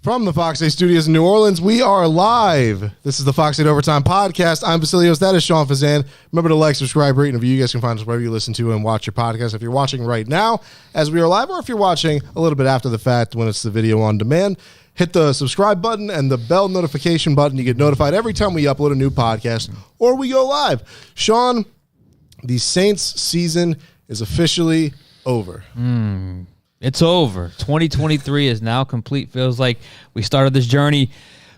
From the Fox 8 Studios in New Orleans, we are live. This is the Fox 8 Overtime Podcast. I'm Vasilios. That is Sean Fazan. Remember to like, subscribe, rate, and review. You guys can find us wherever you listen to and watch your podcast. If you're watching right now as we are live, or if you're watching a little bit after the fact when it's the video on demand, hit the subscribe button and the bell notification button. You get notified every time we upload a new podcast or we go live. Sean, the Saints season is officially over. It's over. 2023 is now complete. Feels like we started this journey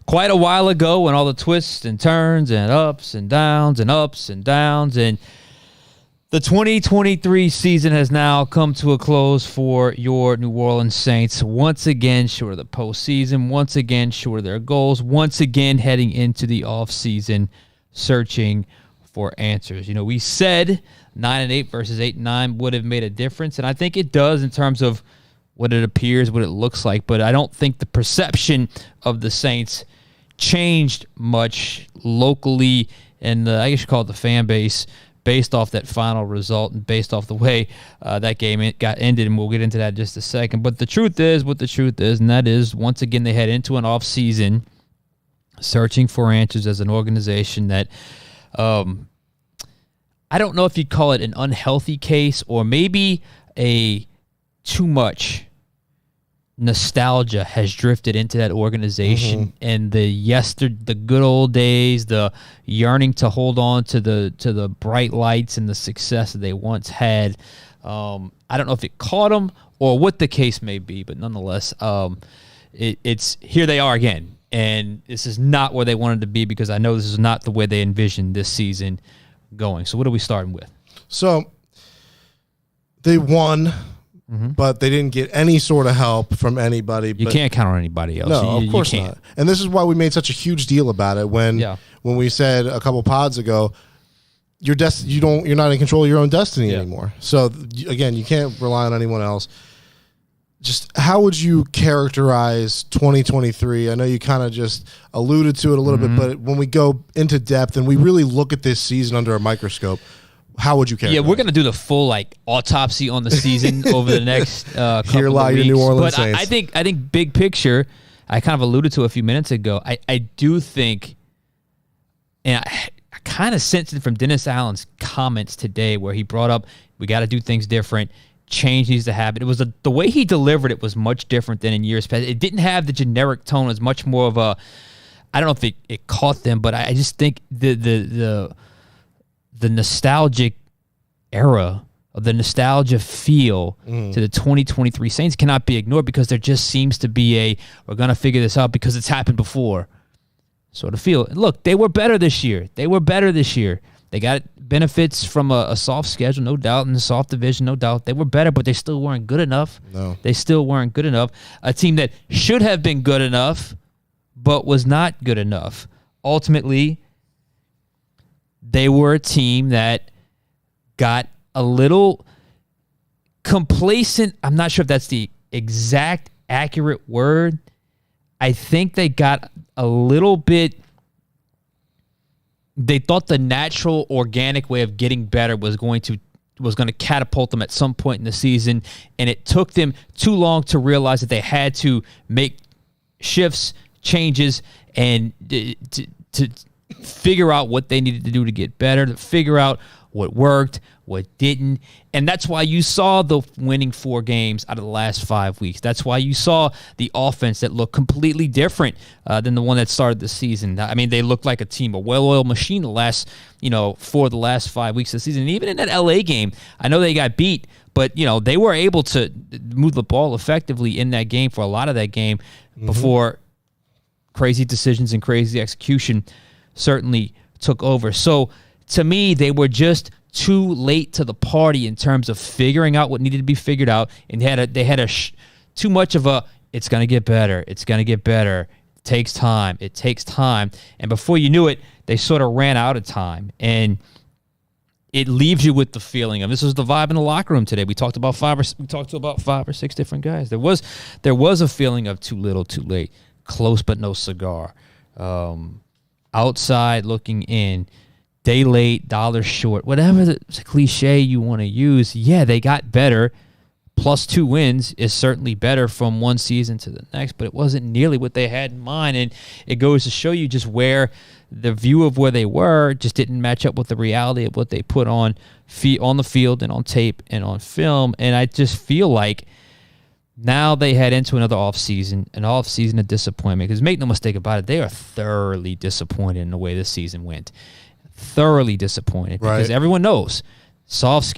quite a while ago when all the twists and turns and ups and downs and ups and downs. And the 2023 season has now come to a close for your New Orleans Saints. Once again, short of the postseason. Once again, short of their goals. Once again, heading into the offseason, searching for answers. You know, we said 9-8 versus 8-9 would have made a difference, and I think it does in terms of what it appears, what it looks like, but I don't think the perception of the Saints changed much locally, and I guess you call it the fan base, based off that final result and based off the way that game got ended, and we'll get into that in just a second. But the truth is what the truth is, and that is, once again, they head into an offseason searching for answers as an organization that I don't know if you'd call it an unhealthy case or maybe a too much nostalgia has drifted into that organization, and the good old days, the yearning to hold on to the bright lights and the success that they once had. I don't know if it caught them or what the case may be, but nonetheless, it's here they are again, and this is not where they wanted to be because I know this is not the way they envisioned this season going. So what are we starting with? So they won, but they didn't get any sort of help from anybody. You can't count on anybody else. No, of course not. And this is why we made such a huge deal about it when we said a couple pods ago, you're not in control of your own destiny anymore. So again, you can't rely on anyone else. Just how would you characterize 2023? I know you kind of just alluded to it a little bit, but when we go into depth and we really look at this season under a microscope, how would you characterize? Yeah, we're going to do the full autopsy on the season over the next couple Here lie of weeks. your New Orleans but Saints. I think big picture, I kind of alluded to a few minutes ago. I do think, and I kind of sensed it from Dennis Allen's comments today where he brought up we got to do things different. Change needs to happen. It was the way he delivered it was much different than in years past. It didn't have the generic tone. It was much more of a, I don't know if it caught them, but I just think the nostalgic era of the nostalgia feel to the 2023 Saints cannot be ignored because there just seems to be we're going to figure this out because it's happened before sort of feel. Look, they were better this year. They got benefits from a soft schedule, no doubt, and a soft division, no doubt. They were better, but they still weren't good enough. No. They still weren't good enough. A team that should have been good enough, but was not good enough. Ultimately, they were a team that got a little complacent. I'm not sure if that's the exact accurate word. I think they got a little bit. They thought the natural, organic way of getting better was going to catapult them at some point in the season, and it took them too long to realize that they had to make shifts, changes, and to figure out what they needed to do to get better, to figure out what worked, what didn't. And that's why you saw the winning 4 games out of the last 5 weeks. That's why you saw the offense that looked completely different than the one that started the season. I mean, they looked like a team, a well-oiled machine for the last 5 weeks of the season. And even in that LA game, I know they got beat, but, they were able to move the ball effectively in that game for a lot of that game before crazy decisions and crazy execution certainly took over. So, to me, they were just too late to the party in terms of figuring out what needed to be figured out, and they had too much of it's going to get better. It's going to get better. It takes time. And before you knew it, they sort of ran out of time. And it leaves you with the feeling of, this was the vibe in the locker room today. We talked about 5 or 6 different guys. There was a feeling of too little, too late, close but no cigar, outside looking in. Day late, dollar short, whatever the cliche you want to use. Yeah, they got better, plus 2 wins is certainly better from one season to the next, but it wasn't nearly what they had in mind. And it goes to show you just where the view of where they were just didn't match up with the reality of what they put on the field and on tape and on film. And I just feel like now they head into another offseason, of disappointment. Because make no mistake about it, they are thoroughly disappointed in the way this season went. Thoroughly disappointed. Right. Because everyone knows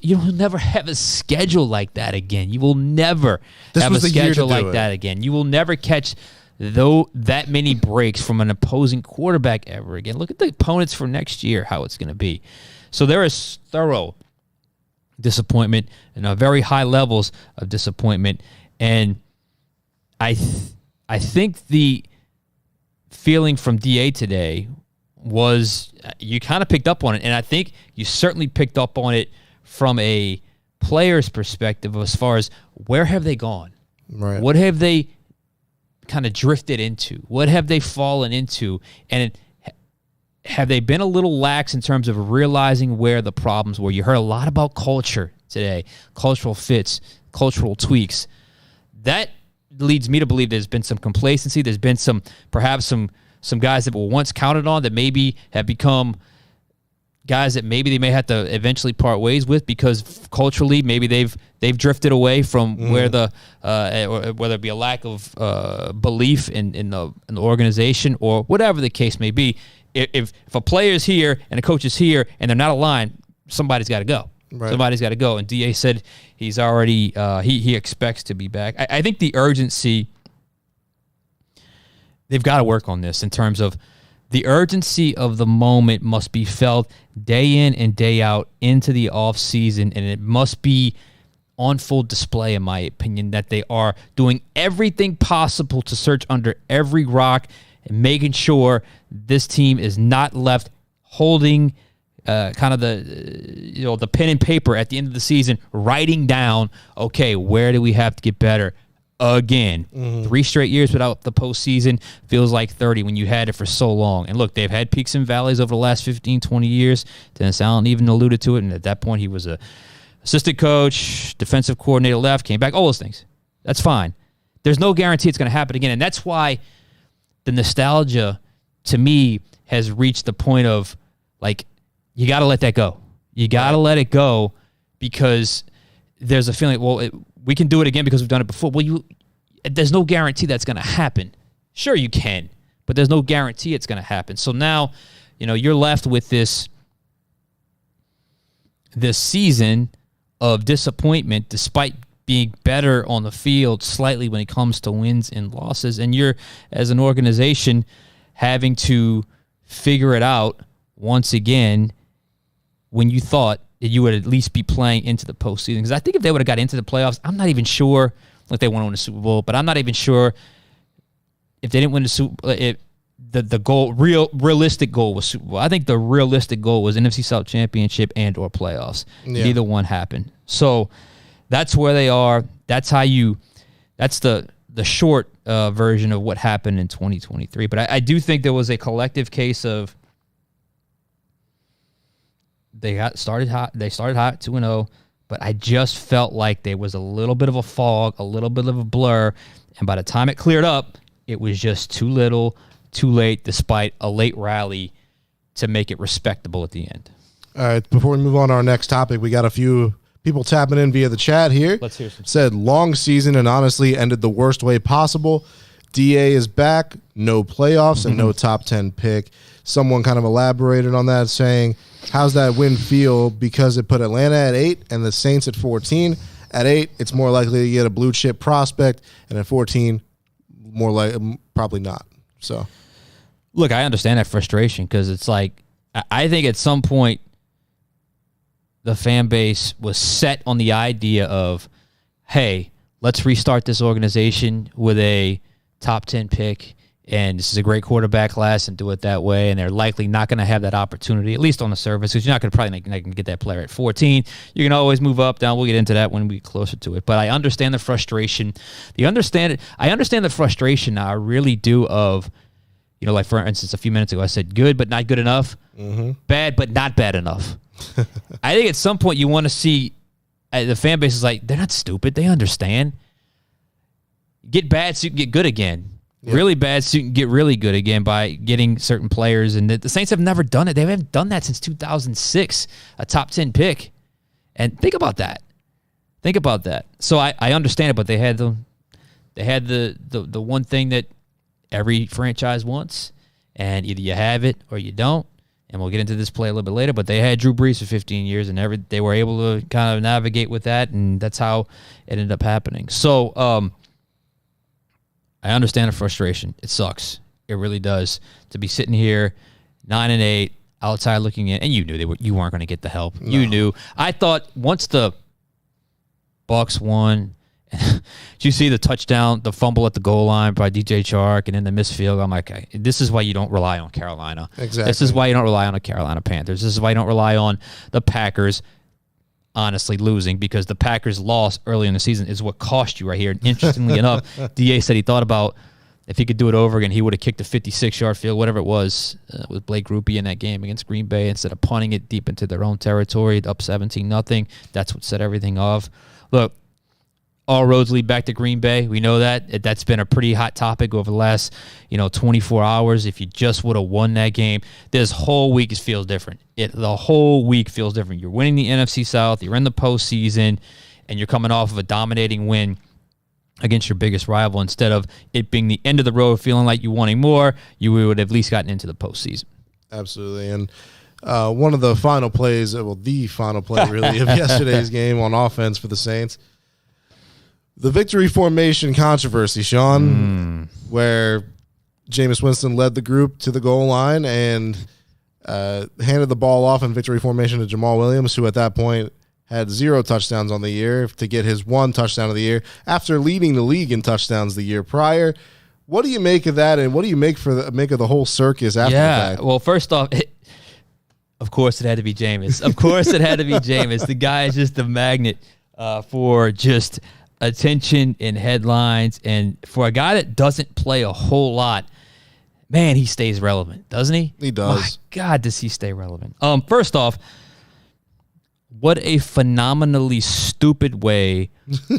you'll never have a schedule like that again. You will never have a schedule like that again. You will never catch that many breaks from an opposing quarterback ever again. Look at the opponents for next year, how it's going to be. So there is thorough disappointment and very high levels of disappointment. And I think the feeling from DA today was you kind of picked up on it, and I think you certainly picked up on it from a player's perspective as far as where have they gone? Right. What have they kind of drifted into? What have they fallen into? And have they been a little lax in terms of realizing where the problems were? You heard a lot about culture today, cultural fits, cultural tweaks. That leads me to believe there's been some complacency. There's been perhaps some guys that were once counted on that maybe have become guys that maybe they may have to eventually part ways with because culturally maybe they've drifted away from where or whether it be a lack of belief in the organization or whatever the case may be. If a player is here and a coach is here and they're not aligned, somebody's got to go. Right. Somebody's got to go. And DA said he's already he expects to be back. I think the urgency, they've got to work on this in terms of the urgency of the moment must be felt day in and day out into the offseason, and it must be on full display, in my opinion, that they are doing everything possible to search under every rock and making sure this team is not left holding kind of the pen and paper at the end of the season, writing down, okay, where do we have to get better? Again, 3 straight years without the postseason feels like 30 when you had it for so long. And look, they've had peaks and valleys over the last 15, 20 years. Dennis Allen even alluded to it, and at that point he was a assistant coach, defensive coordinator, left, came back, all those things. That's fine. There's no guarantee it's going to happen again, and that's why the nostalgia, to me, has reached the point of, like, you got to let that go. You got to let it go because there's a feeling, well, we can do it again because we've done it before. Well, there's no guarantee that's going to happen. Sure, you can, but there's no guarantee it's going to happen. So now, you're left with this season of disappointment despite being better on the field slightly when it comes to wins and losses. And you're, as an organization, having to figure it out once again when you thought that you would at least be playing into the postseason. Because I think if they would have got into the playoffs, I'm not even sure, like they want to win the Super Bowl, but I'm not even sure if they didn't win the Super Bowl, the goal, realistic goal was Super Bowl. I think the realistic goal was NFC South Championship and or playoffs. Yeah. Neither one happened. So that's where they are. That's the short version of what happened in 2023. But I do think there was a collective case of they started hot 2-0, but I just felt like there was a little bit of a fog, a little bit of a blur, and by the time it cleared up, it was just too little, too late, despite a late rally to make it respectable at the end. All right, before we move on to our next topic, we got a few people tapping in via the chat here. Let's hear some. Said, long season and honestly ended the worst way possible. DA is back, no playoffs, and no top 10 pick. Someone kind of elaborated on that, saying, how's that win feel? Because it put Atlanta at 8 and the Saints at 14. At 8, it's more likely to get a blue chip prospect, and at 14, more like probably not. So, look, I understand that frustration because it's like I think at some point the fan base was set on the idea of, hey, let's restart this organization with a top 10 pick. And this is a great quarterback class and do it that way. And they're likely not going to have that opportunity, at least on the surface, because you're not going to probably get that player at 14. You can always move up, down. We'll get into that when we get closer to it. But I understand the frustration. I understand the frustration now. I really do of, like for instance, a few minutes ago, I said good but not good enough. Bad but not bad enough. I think at some point you want to see the fan base is like, they're not stupid. They understand. Get bad so you can get good again. Yep. Really bad so you can get really good again by getting certain players. And the Saints have never done it. They haven't done that since 2006, a top 10 pick. And think about that. Think about that. So I understand it, but they had the one thing that every franchise wants, and either you have it or you don't. And we'll get into this play a little bit later, but they had Drew Brees for 15 years, and they were able to kind of navigate with that, and that's how it ended up happening. So I understand the frustration. It sucks. It really does to be sitting here 9-8 outside looking in, and you knew you weren't going to get the help. No. You knew. I thought once the Bucs won, did you see the touchdown, the fumble at the goal line by DJ Chark, and then the missed field? I'm like, this is why you don't rely on Carolina. Exactly. This is why you don't rely on the Carolina Panthers. This is why you don't rely on the Packers. Honestly, losing, because the Packers' loss early in the season is what cost you right here. And interestingly enough, DA said he thought about if he could do it over again, he would have kicked a 56-yard field, whatever it was, with Blake Grupe in that game against Green Bay instead of punting it deep into their own territory, up 17-0. That's what set everything off. Look, all roads lead back to Green Bay. We know that. That's been a pretty hot topic over the last 24 hours. If you just would have won that game, this whole week feels different. The whole week feels different. You're winning the NFC South. You're in the postseason, and you're coming off of a dominating win against your biggest rival. Instead of it being the end of the road, feeling like you wanting more, you would have at least gotten into the postseason. Absolutely. And one of the final plays, the final play really of yesterday's game on offense for the Saints, the victory formation controversy, Sean, where Jameis Winston led the group to the goal line and handed the ball off in victory formation to Jamal Williams, who at that point had 0 touchdowns on the year, to get his 1 touchdown of the year after leading the league in touchdowns the year prior. What do you make of that, and what do you make of the whole circus after the fact? Well, first off, of course it had to be Jameis. Of course it had to be Jameis. The guy is just a magnet for just attention and headlines, and for a guy that doesn't play a whole lot, man, he stays relevant, doesn't he? He does. My God, does he stay relevant? First off, what a phenomenally stupid way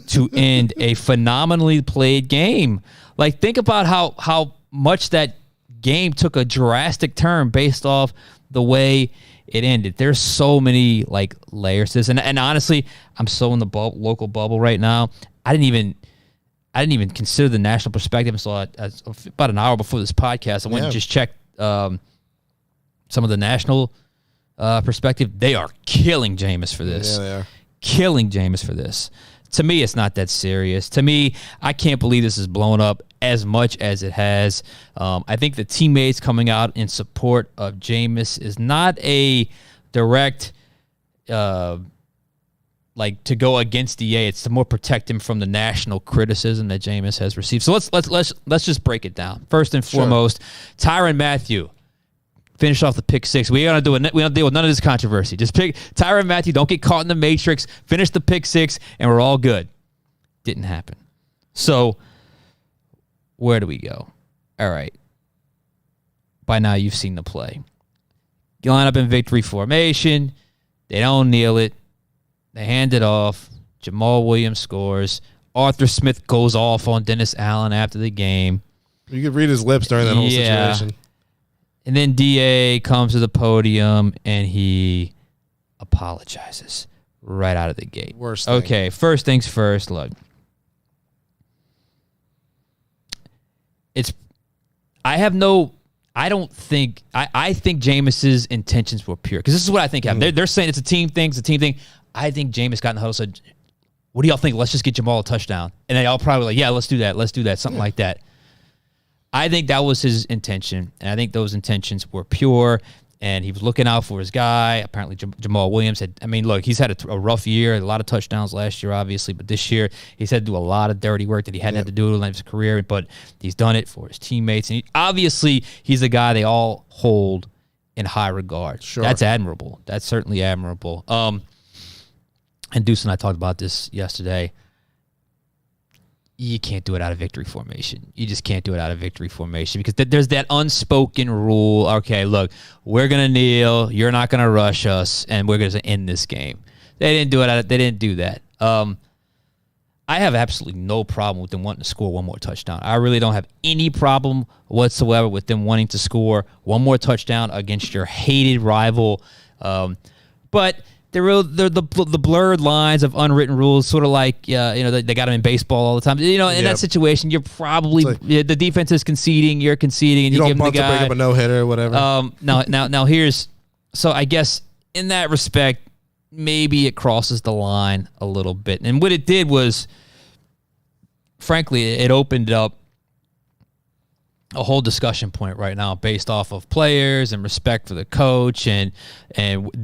to end a phenomenally played game. Like, think about how much that game took a drastic turn based off the way it ended. There's so many layers to this, and honestly, I'm so in the local bubble right now. I didn't even consider the national perspective until about an hour before this podcast. I went and just checked some of the national perspective. They are killing Jameis for this. Yeah, they are killing Jameis for this. To me, it's not that serious. To me, I can't believe this is blown up as much as it has. I think the teammates coming out in support of Jameis is not a direct, to go against DA. It's to more protect him from the national criticism that Jameis has received. So let's just break it down. First and foremost, Tyrann Mathieu. Finish off the pick 6. We don't deal with none of this controversy. Just pick Tyrann Mathieu. Don't get caught in the matrix. Finish the pick 6, and we're all good. Didn't happen. So where do we go? All right. By now you've seen the play. You line up in victory formation. They don't kneel it. They hand it off. Jamal Williams scores. Arthur Smith goes off on Dennis Allen after the game. You could read his lips during that whole situation. And then DA comes to the podium, and he apologizes right out of the gate. Worst thing. Okay, first things first, look. I think Jameis's intentions were pure. Because this is what I think happened. They're saying it's a team thing, I think Jameis got in the huddle and said, what do y'all think? Let's just get Jamal a touchdown. And they all probably like, yeah, let's do that, something like that. I think that was his intention, and I think those intentions were pure, and he was looking out for his guy. Apparently, Jamal Williams he's had a rough year, a lot of touchdowns last year, obviously, but this year he's had to do a lot of dirty work that he hadn't had to do in his career, but he's done it for his teammates, and obviously he's a guy they all hold in high regard. Sure. That's admirable. That's certainly admirable. And Deuce and I talked about this yesterday. You can't do it out of victory formation. You just can't do it out of victory formation because there's that unspoken rule. Okay, look, we're going to kneel. You're not going to rush us, and we're going to end this game. They didn't do it. They didn't do that. I have absolutely no problem with them wanting to score one more touchdown. I really don't have any problem whatsoever with them wanting to score one more touchdown against your hated rival. But the blurred lines of unwritten rules, sort of like they got them in baseball all the time. In that situation, you're probably the defense is conceding, you're conceding, and you give them the guy. To break up a no hitter or whatever. Now here's so I guess in that respect, maybe it crosses the line a little bit. And what it did was, frankly, it opened up a whole discussion point right now based off of players and respect for the coach and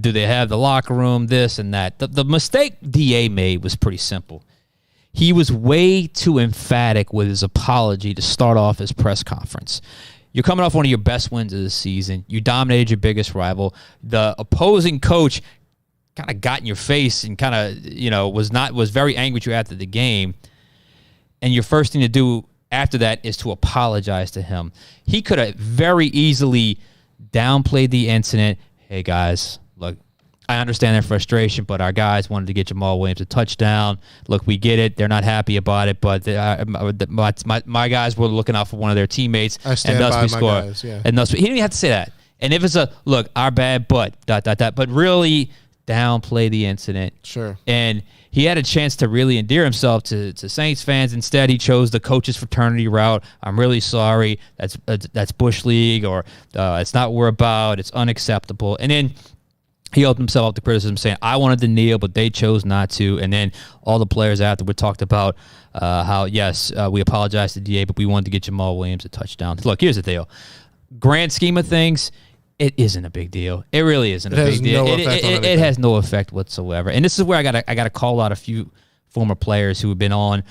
do they have the locker room, this and that. The mistake DA made was pretty simple. He was way too emphatic with his apology to start off his press conference. You're coming off one of your best wins of the season. You dominated your biggest rival. The opposing coach kind of got in your face and kind of, was very angry at you after the game. And your first thing to do after that is to apologize to him. He could have very easily downplayed the incident. Hey, guys, look, I understand their frustration, but our guys wanted to get Jamal Williams a touchdown. Look, we get it. They're not happy about it, but my guys were looking out for one of their teammates. I stand and thus by we my score. guys, yeah. And thus he didn't even have to say that. And if it's look, our bad, but ... but really downplay the incident. Sure. And he had a chance to really endear himself to Saints fans. Instead, he chose the coaches fraternity route. I'm really sorry. That's Bush League, or it's not what we're about. It's unacceptable. And then he opened himself up to criticism, saying, I wanted to kneel, but they chose not to. And then all the players afterward talked about how, yes, we apologize to DA, but we wanted to get Jamal Williams a touchdown. Look, here's the deal. Grand scheme of things, it isn't a big deal. It really isn't a big deal. It has no effect whatsoever. And this is where I gotta call out a few former players who have been on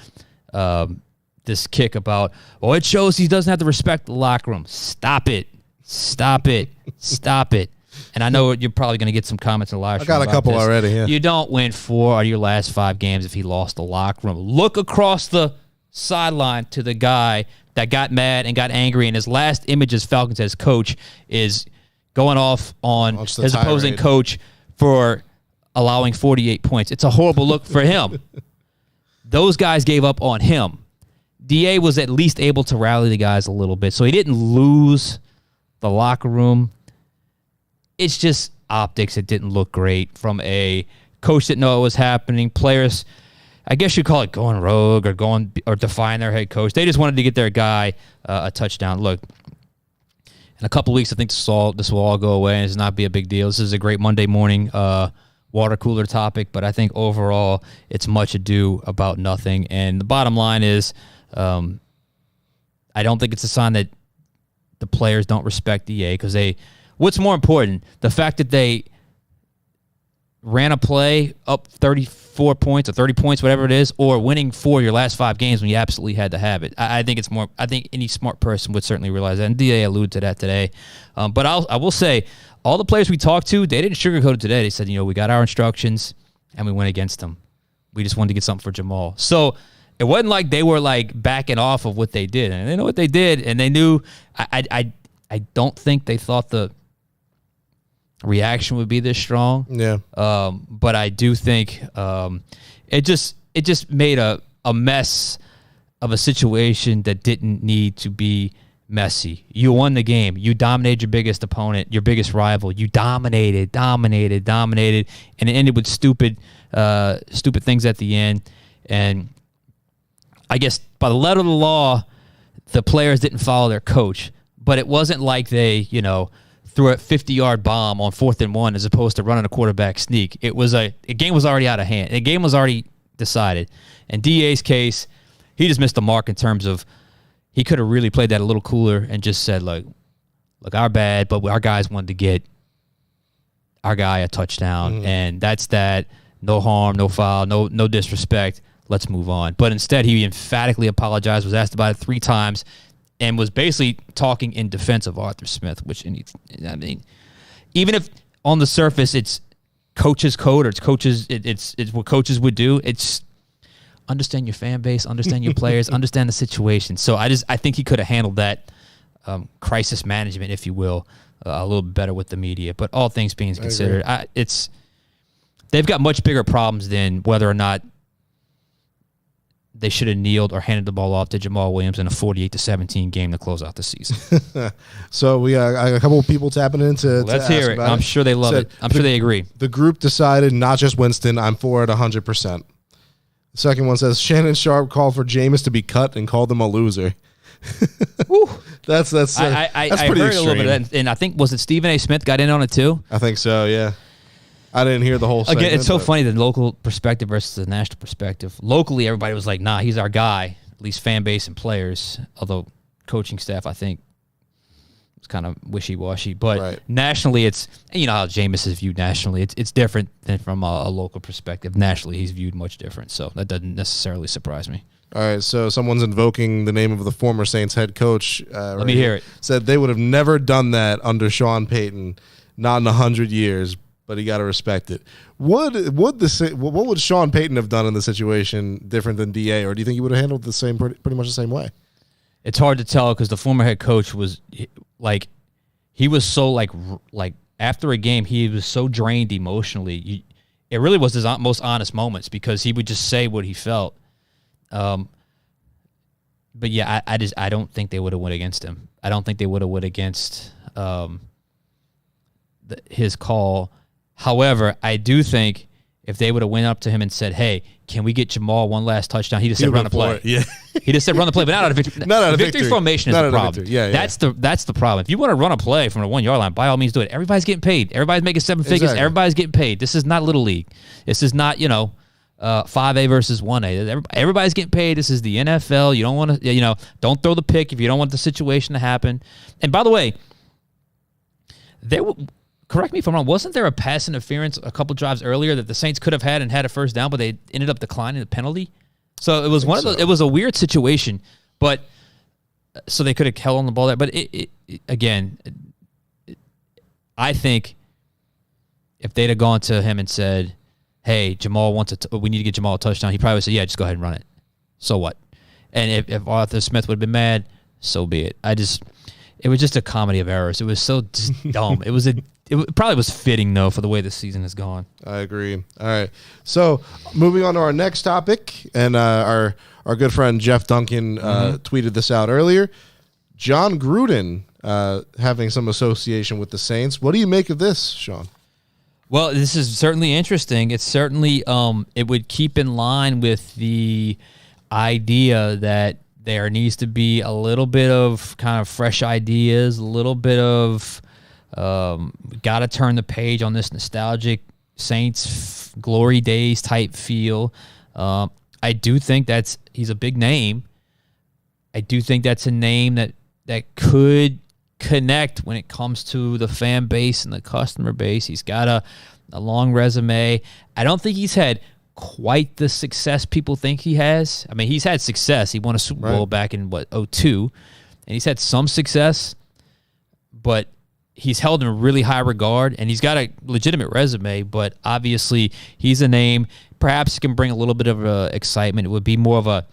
this kick about, it shows he doesn't have to respect the locker room. Stop it. Stop it. Stop it. And I know you're probably going to get some comments in the live stream. I got a couple already, yeah. You don't win 4 out of your last 5 games if he lost the locker room. Look across the sideline to the guy that got mad and got angry, and his last image as Falcons as coach is going off on his opposing coach for allowing 48 points. It's a horrible look for him. Those guys gave up on him. DA was at least able to rally the guys a little bit, so he didn't lose the locker room. It's just optics. It didn't look great from a coach that knew what was happening. Players, I guess you call it going rogue or defying their head coach. They just wanted to get their guy a touchdown. Look, in a couple of weeks, I think this will all go away and it's not be a big deal. This is a great Monday morning water cooler topic, but I think overall it's much ado about nothing. And the bottom line is, I don't think it's a sign that the players don't respect DA because what's more important, the fact that they ran a play up 34 points or 30 points, whatever it is, or winning 4 of your last 5 games when you absolutely had to have it. I think it's more. I think any smart person would certainly realize that. And DA alluded to that today. But I will say, all the players we talked to, they didn't sugarcoat it today. They said, we got our instructions and we went against them. We just wanted to get something for Jamal. So it wasn't like they were backing off of what they did. And they know what they did, and they knew. I don't think they thought the reaction would be this strong. Yeah. But I do think it just made a mess of a situation that didn't need to be messy. You won the game. You dominated your biggest opponent, your biggest rival. You dominated, and it ended with stupid things at the end. And I guess by the letter of the law, the players didn't follow their coach. But it wasn't like they, threw a 50-yard bomb on 4th and 1 as opposed to running a quarterback sneak. It was a game was already out of hand. The game was already decided. In DA's case, he just missed the mark in terms of he could have really played that a little cooler and just said, look, our bad, but our guys wanted to get our guy a touchdown, and that's that. No harm, no foul, no disrespect. Let's move on. But instead, he emphatically apologized, was asked about it 3 times, and was basically talking in defense of Arthur Smith, which, even if on the surface it's coach's code or it's what coaches would do, it's understand your fan base, understand your players, understand the situation. So I think he could have handled that crisis management, if you will, a little bit better with the media. But all things being considered, they've got much bigger problems than whether or not they should have kneeled or handed the ball off to Jamal Williams in a 48-17 game to close out the season. So we got a couple of people tapping in to Let's hear it. I'm sure they love it. I'm sure they agree. The group decided, not just Winston, I'm for it 100%. The second one says, Shannon Sharp called for Jameis to be cut and called him a loser. That's I pretty heard extreme. a little bit of that, and I think, was it Stephen A. Smith got in on it too? I think so, yeah. I didn't hear the whole segment. Again, it's so funny, the local perspective versus the national perspective. Locally, everybody was like, nah, he's our guy, at least fan base and players, although coaching staff, I think, was kind of wishy-washy. But nationally, it's, you know how Jameis is viewed nationally. It's different than from a local perspective. Nationally, he's viewed much different, so that doesn't necessarily surprise me. All right, so someone's invoking the name of the former Saints head coach. Let me hear it. Said they would have never done that under Shawn Payton, not in 100 years, but you got to respect it. What would Shawn Payton have done in the situation different than DA, or do you think he would have handled the same pretty much the same way? It's hard to tell because the former head coach was like, he was so like after a game he was so drained emotionally. It really was his most honest moments because he would just say what he felt. But yeah, I don't think they would have went against him. I don't think they would have went against his call. However, I do think if they would have went up to him and said, "Hey, can we get Jamal one last touchdown?" He just said, "Run the play." Yeah, he just said, "Run the play," but not out of victory. Not out of victory formation is the problem. Yeah, that's the problem. If you want to run a play from the 1 yard line, by all means do it. Everybody's getting paid. Everybody's making seven figures. Exactly. Everybody's getting paid. This is not Little League. This is not 5A versus 1A. Everybody's getting paid. This is the NFL. You don't want to, don't throw the pick if you don't want the situation to happen. And by the way, correct me if I'm wrong, wasn't there a pass interference a couple drives earlier that the Saints could have had and had a first down, but they ended up declining the penalty? So it was one of those. It was a weird situation, but so they could have held on the ball there. But again, I think if they'd have gone to him and said, "Hey, Jamal we need to get Jamal a touchdown," he probably would say, "Yeah, just go ahead and run it." So what? And if Arthur Smith would have been mad, so be it. It was just a comedy of errors. It was so just dumb. It probably was fitting, though, for the way the season has gone. I agree. All right. So moving on to our next topic, and our good friend Jeff Duncan tweeted this out earlier. Jon Gruden having some association with the Saints. What do you make of this, Sean? Well, this is certainly interesting. It's certainly it would keep in line with the idea that there needs to be a little bit of kind of fresh ideas, a little bit of got to turn the page on this nostalgic Saints glory days type feel. I do think he's a big name. I do think that's a name that could connect when it comes to the fan base and the customer base. He's got a long resume. I don't think he's had quite the success people think he has. I mean, he's had success. He won a Super Bowl back in 2002, and he's had some success, but he's held in really high regard, and he's got a legitimate resume, but obviously he's a name. Perhaps he can bring a little bit of excitement. It would be more of a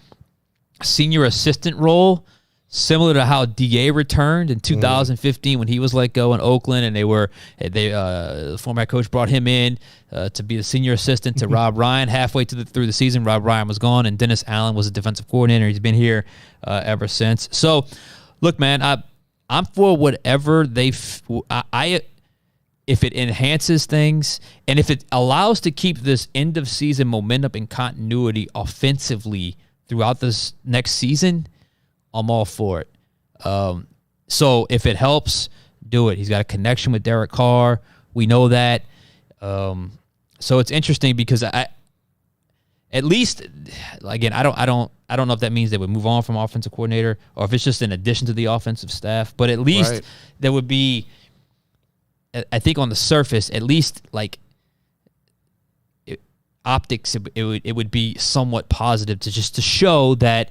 senior assistant role, similar to how DA returned in 2015 when he was let go in Oakland, and the former head coach brought him in to be the senior assistant to Rob Ryan. Halfway through the season, Rob Ryan was gone, and Dennis Allen was a defensive coordinator. He's been here ever since. So, look, man, I'm for whatever if it enhances things and if it allows to keep this end of season momentum and continuity offensively throughout this next season, I'm all for it. So if it helps, do it. He's got a connection with Derek Carr. We know that. So it's interesting because at least, again, I don't know if that means they would move on from offensive coordinator or if it's just in addition to the offensive staff. But at least there would be, I think on the surface, at least like optics, it would be somewhat positive to show that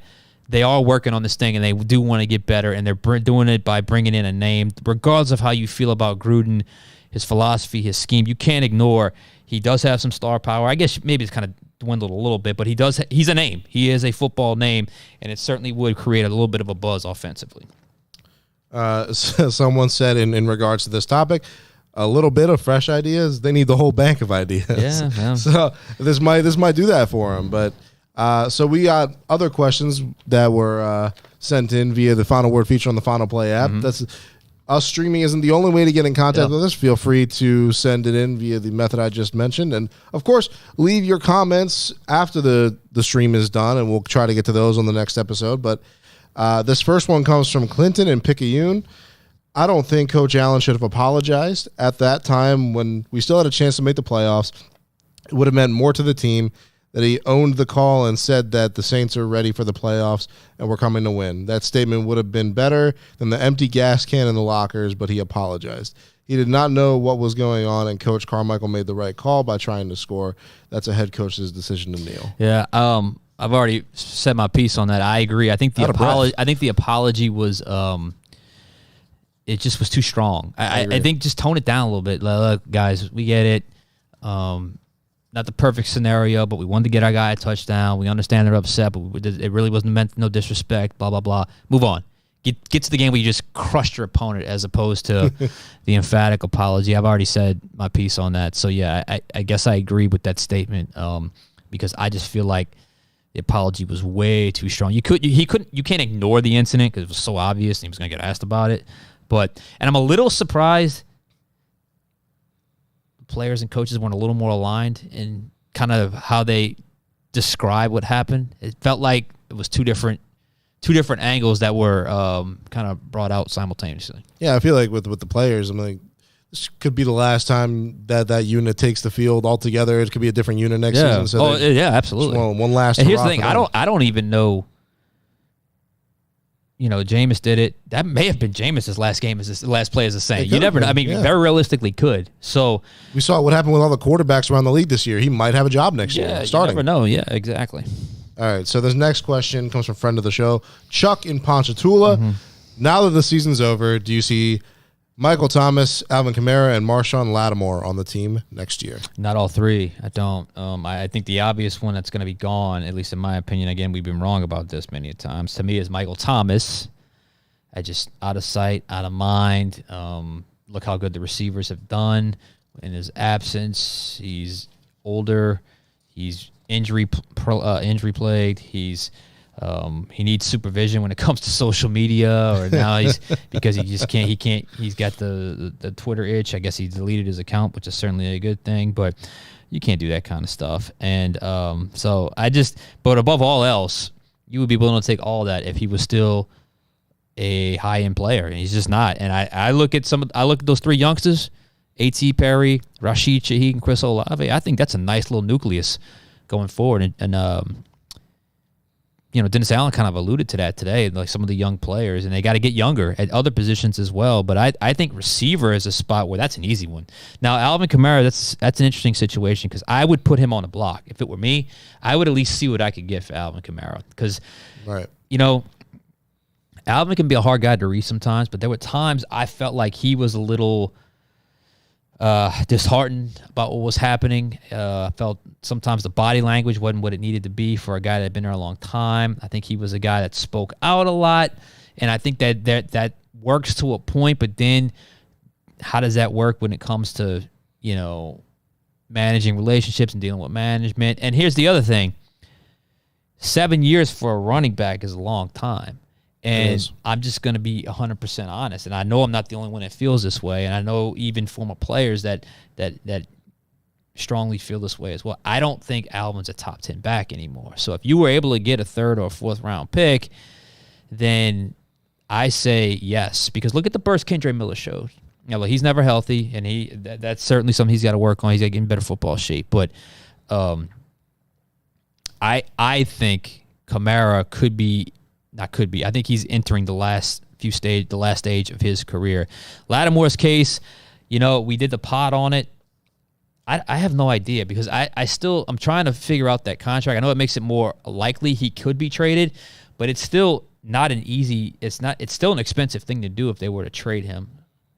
they are working on this thing and they do want to get better, and they're doing it by bringing in a name. Regardless of how you feel about Gruden, his philosophy, his scheme, you can't ignore he does have some star power. I guess maybe it's kind of dwindled a little bit, but he's a name. He is a football name, and it certainly would create a little bit of a buzz offensively. Someone said in regards to this topic, a little bit of fresh ideas, they need the whole bank of ideas. Yeah. So this might do that for them. But so we got other questions that were sent in via the Final Word feature on the Final Play app. That's us streaming isn't the only way to get in contact with us. Feel free to send it in via the method I just mentioned. And, of course, leave your comments after the stream is done, and we'll try to get to those on the next episode. But this first one comes from Clinton in Picayune. I don't think Coach Allen should have apologized at that time when we still had a chance to make the playoffs. It would have meant more to the team that he owned the call and said that the Saints are ready for the playoffs and we're coming to win. That statement would have been better than the empty gas can in the lockers, but he apologized. He did not know what was going on, and Coach Carmichael made the right call by trying to score. That's a head coach's decision to kneel. Yeah, I've already said my piece on that. I agree. I think the apology was it just was too strong. I think just tone it down a little bit. Look, guys, we get it. Not the perfect scenario, but we wanted to get our guy a touchdown. We understand they're upset, but it really wasn't meant no disrespect, blah, blah, blah. Move on. Get to the game where you just crushed your opponent as opposed to the emphatic apology. I've already said my piece on that. So, yeah, I guess I agree with that statement because I just feel like the apology was way too strong. You can't ignore the incident because it was so obvious and he was going to get asked about it. And I'm a little surprised players and coaches weren't a little more aligned in kind of how they describe what happened. It felt like it was two different angles that were kind of brought out simultaneously. Yeah, I feel like with the players, I'm like, this could be the last time that unit takes the field altogether. It could be a different unit next season. So yeah, absolutely. One last. And here's the thing: I don't even know. You know, Jameis did it. That may have been Jameis's last game as the last play as a Saint. You never know. I mean, very realistically could. So we saw what happened with all the quarterbacks around the league this year. He might have a job next year. Starting. You never know. Yeah, exactly. All right. So this next question comes from friend of the show, Chuck in Ponchatoula. Now that the season's over, do you see Michael Thomas, Alvin Kamara, and Marshawn Lattimore on the team next year? Not all three. I don't. I think the obvious one that's going to be gone, at least in my opinion, again, we've been wrong about this many times, to me is Michael Thomas. Just out of sight, out of mind. Look how good the receivers have done in his absence. He's older. He's injury plagued. He needs supervision when it comes to social media, or now because he just can't. He's got the Twitter itch. I guess he deleted his account, which is certainly a good thing. But you can't do that kind of stuff. And but above all else, you would be willing to take all that if he was still a high end player, and he's just not. And I look at those three youngsters, A.T. Perry, Rashid Shaheed, and Chris Olave. I think that's a nice little nucleus going forward. And Dennis Allen kind of alluded to that today, like some of the young players, and they got to get younger at other positions as well. But I think receiver is a spot where that's an easy one. Now, Alvin Kamara, that's an interesting situation because I would put him on the block. If it were me, I would at least see what I could get for Alvin Kamara because, Alvin can be a hard guy to read sometimes, but there were times I felt like he was a little disheartened about what was happening. I felt sometimes the body language wasn't what it needed to be for a guy that had been there a long time. I think he was a guy that spoke out a lot, and I think that works to a point, but then how does that work when it comes to, managing relationships and dealing with management? And here's the other thing. 7 years for a running back is a long time. And I'm just going to be 100% honest. And I know I'm not the only one that feels this way. And I know even former players that strongly feel this way as well. I don't think Alvin's a top 10 back anymore. So if you were able to get a third or fourth round pick, then I say yes. Because look at the burst Kendre Miller showed. He's never healthy, and that's certainly something he's got to work on. He's got to get in better football shape. But I think Kamara I think he's entering the last stage of his career. Lattimore's case, we did the pod on it. I have no idea because I'm trying to figure out that contract. I know it makes it more likely he could be traded, but it's still not it's still an expensive thing to do if they were to trade him.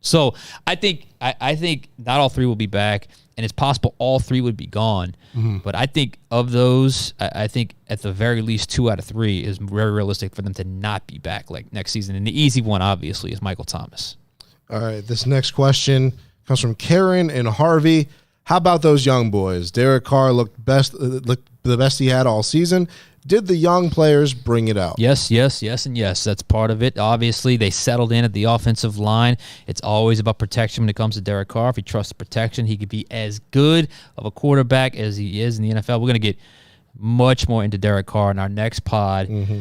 So I think not all three will be back, and it's possible all three would be gone. Mm-hmm. But I think of those, I think at the very least 2 out of 3 is very realistic for them to not be back like next season. And the easy one, obviously, is Michael Thomas. All right, this next question Comes from Karen and Harvey. How about those young boys? Derek Carr looked the best he had all season. Did the young players bring it out? Yes, and yes. That's part of it. Obviously, they settled in at the offensive line. It's always about protection when it comes to Derek Carr. If he trusts protection, he could be as good of a quarterback as he is in the NFL. We're going to get much more into Derek Carr in our next pod. Mm-hmm.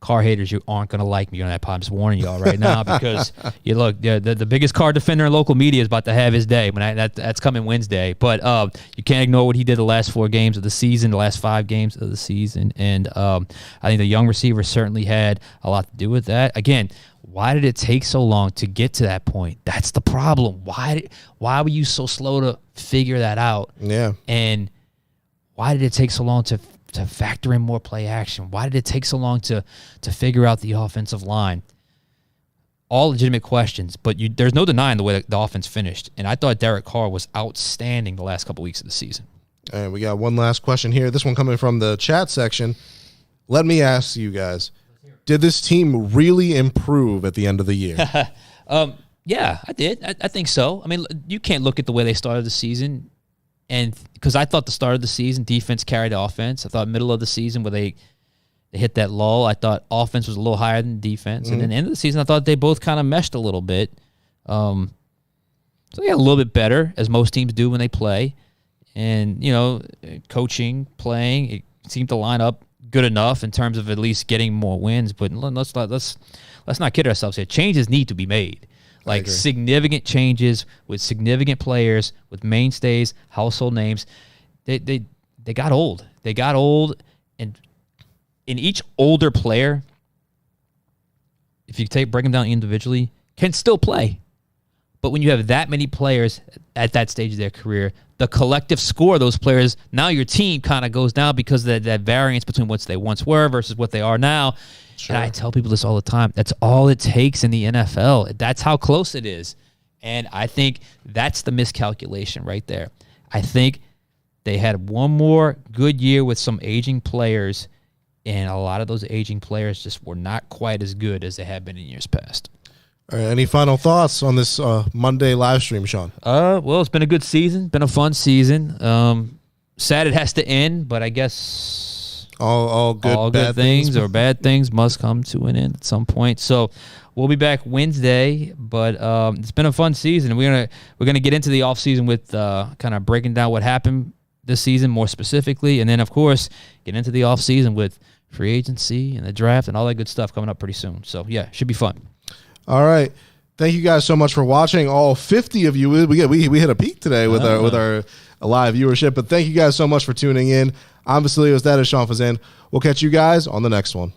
Carr haters, you aren't going to like me on that pod. I'm just warning y'all right now because you look, the biggest Carr defender in local media is about to have his day. That's coming Wednesday. But you can't ignore what he did the last 4 games of the season, the last 5 games of the season. And I think the young receiver certainly had a lot to do with that. Again, why did it take so long to get to that point? That's the problem. Why were you so slow to figure that out? Yeah. And why did it take so long to factor in more play action? Why did it take so long to figure out the offensive line? All legitimate questions, but there's no denying the way the offense finished. And I thought Derek Carr was outstanding the last couple weeks of the season. And we got one last question here. This one coming from the chat section. Let me ask you guys, did this team really improve at the end of the year? Yeah, I did. I think so. I mean, you can't look at the way they started the season. And because I thought the start of the season, defense carried offense. I thought middle of the season where they hit that lull, I thought offense was a little higher than defense. Mm-hmm. And then the end of the season, I thought they both kind of meshed a little bit. So yeah, a little bit better, as most teams do when they play. And, coaching, playing, it seemed to line up good enough in terms of at least getting more wins. But let's not kid ourselves here. Changes need to be made. Like significant changes with significant players, with mainstays, household names. They got old. They got old, and in each older player, if you break them down individually, can still play. But when you have that many players at that stage of their career, the collective score of those players, now your team kind of goes down because of that variance between what they once were versus what they are now. Sure. And I tell people this all the time. That's all it takes in the NFL. That's how close it is. And I think that's the miscalculation right there. I think they had one more good year with some aging players, and a lot of those aging players just were not quite as good as they have been in years past. All right, any final thoughts on this Monday live stream, Shawn? Well, it's been a good season, been a fun season. Sad it has to end, but I guess all good things or bad things must come to an end at some point. So we'll be back Wednesday, but it's been a fun season. We're gonna get into the off season with kind of breaking down what happened this season more specifically, and then of course get into the off season with free agency and the draft and all that good stuff coming up pretty soon. So yeah, should be fun. All right. Thank you guys so much for watching. All 50 of you. We hit a peak today with our live viewership, but thank you guys so much for tuning in. I'm Vasilios. That is Shawn Payton. We'll catch you guys on the next one.